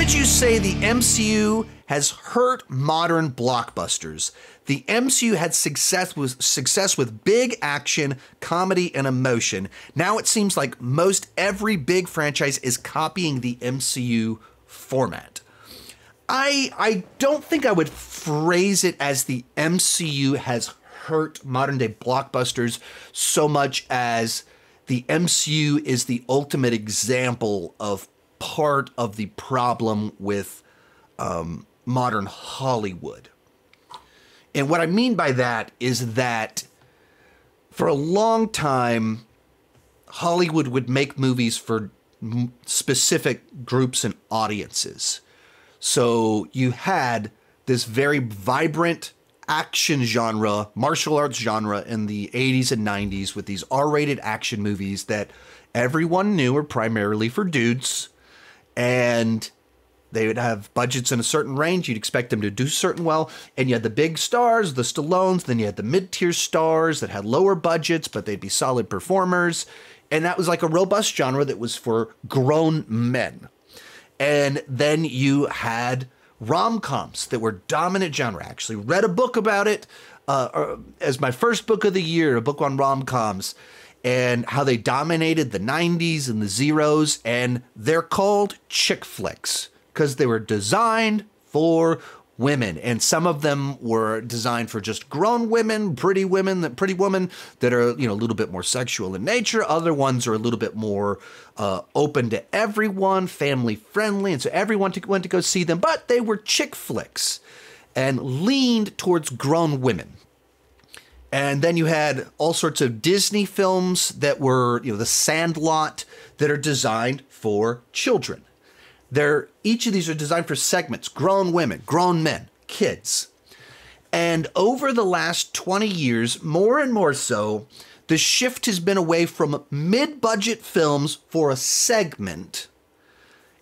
would you say the MCU has hurt modern blockbusters? The MCU had success with big action, comedy, and emotion. Now it seems like most every big franchise is copying the MCU format. I don't think I would phrase it as the MCU has hurt modern day blockbusters so much as the MCU is the ultimate example of part of the problem with modern Hollywood. And what I mean by that is that for a long time, Hollywood would make movies for specific groups and audiences. So you had this very vibrant action genre, martial arts genre in the 80s and 90s with these R-rated action movies that everyone knew were primarily for dudes. And they would have budgets in a certain range. You'd expect them to do certain well. And you had the big stars, the Stallones. Then you had the mid-tier stars that had lower budgets, but they'd be solid performers. And that was like a robust genre that was for grown men. And then you had rom-coms that were dominant genre. I actually read a book about it as my first book of the year, a book on rom-coms, and how they dominated the 90s and the zeros. And they're called chick flicks because they were designed for women. And some of them were designed for just grown women, pretty women that are, a little bit more sexual in nature. Other ones are a little bit more open to everyone, family friendly. And so everyone went to go see them, but they were chick flicks and leaned towards grown women. And then you had all sorts of Disney films that were, The Sandlot, that are designed for children. Each of these are designed for segments: grown women, grown men, kids. And over the last 20 years, more and more so, the shift has been away from mid-budget films for a segment,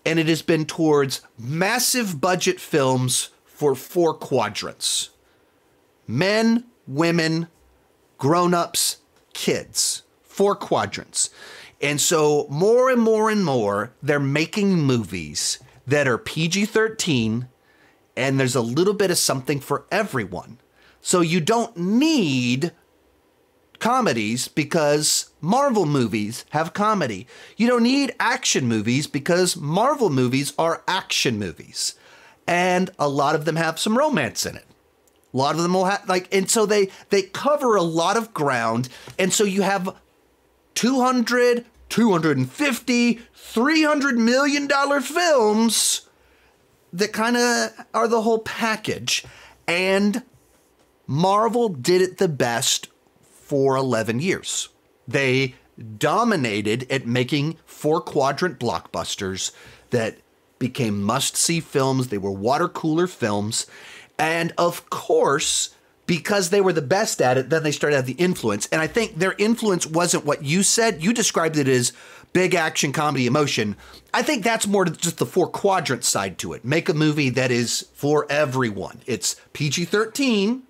and it has been towards massive budget films for 4 quadrants: men, women, grown-ups, kids. 4 quadrants. And so more and more and more, they're making movies that are PG-13, and there's a little bit of something for everyone. So you don't need comedies because Marvel movies have comedy. You don't need action movies because Marvel movies are action movies. And a lot of them have some romance in it. A lot of them will have, and so they cover a lot of ground. And so you have 200, 250, $300 million films that kind of are the whole package. And Marvel did it the best for 11 years. They dominated at making 4-quadrant blockbusters that became must-see films. They were water cooler films. And of course, because they were the best at it, then they started to have the influence. And I think their influence wasn't what you said. You described it as big action, comedy, emotion. I think that's more just the 4-quadrant side to it. Make a movie that is for everyone. It's PG-13,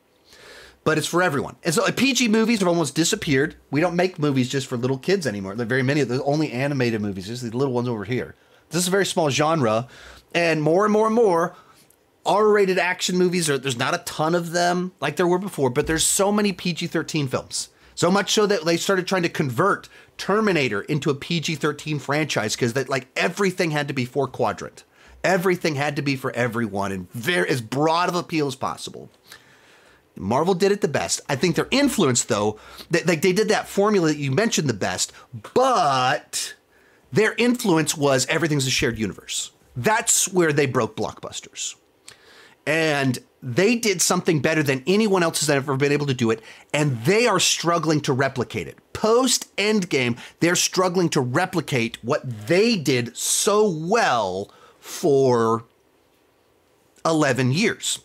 but it's for everyone. And so PG movies have almost disappeared. We don't make movies just for little kids anymore. There are very many of the only animated movies, just the little ones over here. This is a very small genre. And more and more and more, R-rated action movies, there's not a ton of them like there were before, but there's so many PG-13 films. So much so that they started trying to convert Terminator into a PG-13 franchise because everything had to be 4-quadrant. Everything had to be for everyone and as broad of appeal as possible. Marvel did it the best. I think their influence, though, they did that formula that you mentioned the best, but their influence was everything's a shared universe. That's where they broke blockbusters. And they did something better than anyone else has ever been able to do it, and they are struggling to replicate it. Post-Endgame, they're struggling to replicate what they did so well for 11 years.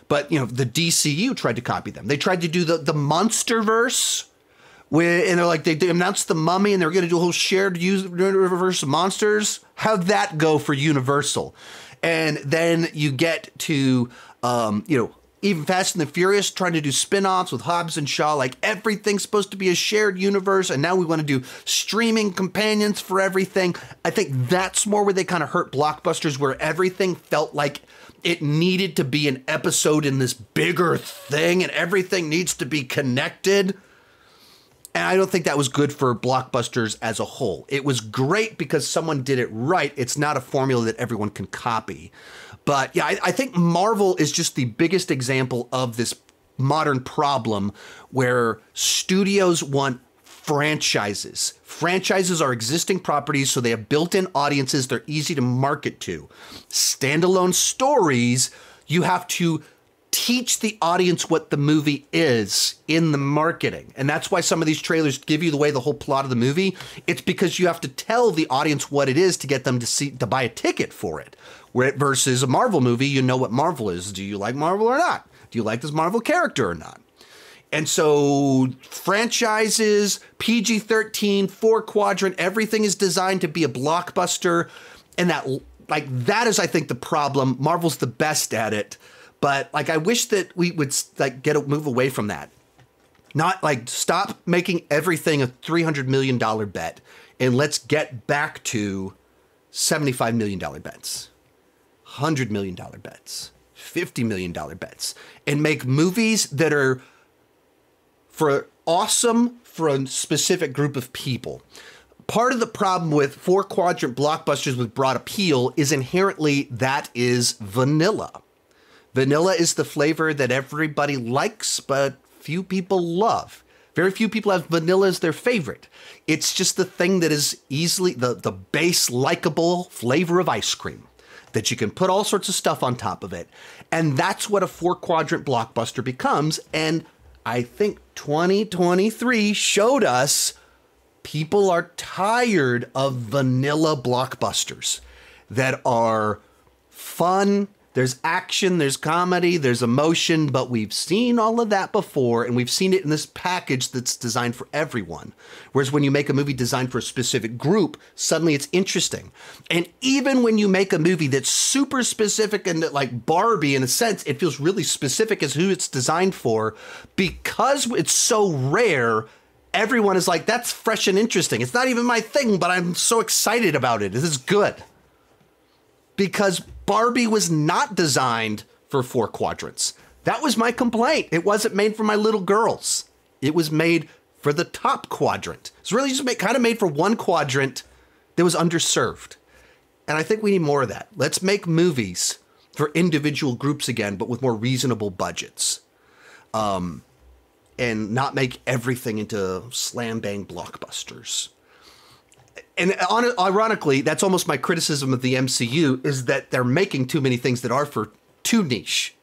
But, the DCU tried to copy them. They tried to do the Monsterverse, and they announced The Mummy, and they're going to do a whole shared universe of monsters. How'd that go for Universal? And then you get to, even Fast and the Furious trying to do spin-offs with Hobbs and Shaw, like everything's supposed to be a shared universe, and now we want to do streaming companions for everything. I think that's more where they kind of hurt blockbusters, where everything felt like it needed to be an episode in this bigger thing, and everything needs to be connected. And I don't think that was good for blockbusters as a whole. It was great because someone did it right. It's not a formula that everyone can copy. But yeah, I think Marvel is just the biggest example of this modern problem where studios want franchises. Franchises are existing properties, so they have built-in audiences. They're easy to market to. Standalone stories, you have to teach the audience what the movie is in the marketing. And that's why some of these trailers give you the whole plot of the movie. It's because you have to tell the audience what it is to get them to buy a ticket for it. Where versus a Marvel movie, you know what Marvel is. Do you like Marvel or not? Do you like this Marvel character or not? And so franchises, PG-13, 4-quadrant, everything is designed to be a blockbuster. And that is, I think, the problem. Marvel's the best at it. But I wish that we would move away from that. Not stop making everything a $300 million bet, and let's get back to $75 million bets, $100 million bets, $50 million bets, and make movies that are awesome for a specific group of people. Part of the problem with 4-quadrant blockbusters with broad appeal is inherently that is vanilla. Vanilla is the flavor that everybody likes, but few people love. Very few people have vanilla as their favorite. It's just the thing that is easily the base likable flavor of ice cream that you can put all sorts of stuff on top of it. And that's what a 4-quadrant blockbuster becomes. And I think 2023 showed us people are tired of vanilla blockbusters that are fun. There's action, there's comedy, there's emotion, but we've seen all of that before, and we've seen it in this package that's designed for everyone. Whereas when you make a movie designed for a specific group, suddenly it's interesting. And even when you make a movie that's super specific and like Barbie, in a sense, it feels really specific as who it's designed for, because it's so rare, everyone is like, that's fresh and interesting. It's not even my thing, but I'm so excited about it. This is good. Because Barbie was not designed for 4 quadrants. That was my complaint. It wasn't made for my little girls. It was made for the top quadrant. It's really just kind of made for 1 quadrant that was underserved. And I think we need more of that. Let's make movies for individual groups again, but with more reasonable budgets. And not make everything into slam bang blockbusters. And ironically, that's almost my criticism of the MCU, is that they're making too many things that are for too niche.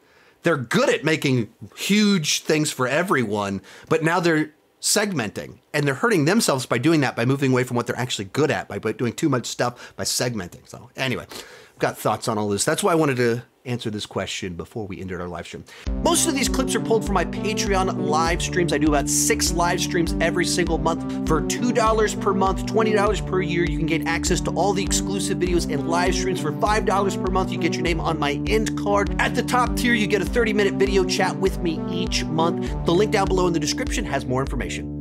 They're good at making huge things for everyone, but now they're segmenting, and they're hurting themselves by doing that, by moving away from what they're actually good at, by doing too much stuff, by segmenting. So anyway, I've got thoughts on all this. That's why I wanted to answer this question before we ended our live stream. Most of these clips are pulled from my Patreon live streams. I do about 6 live streams every single month for $2 per month, $20 per year. You can get access to all the exclusive videos and live streams for $5 per month. You get your name on my end card. At the top tier, you get a 30-minute video chat with me each month. The link down below in the description has more information.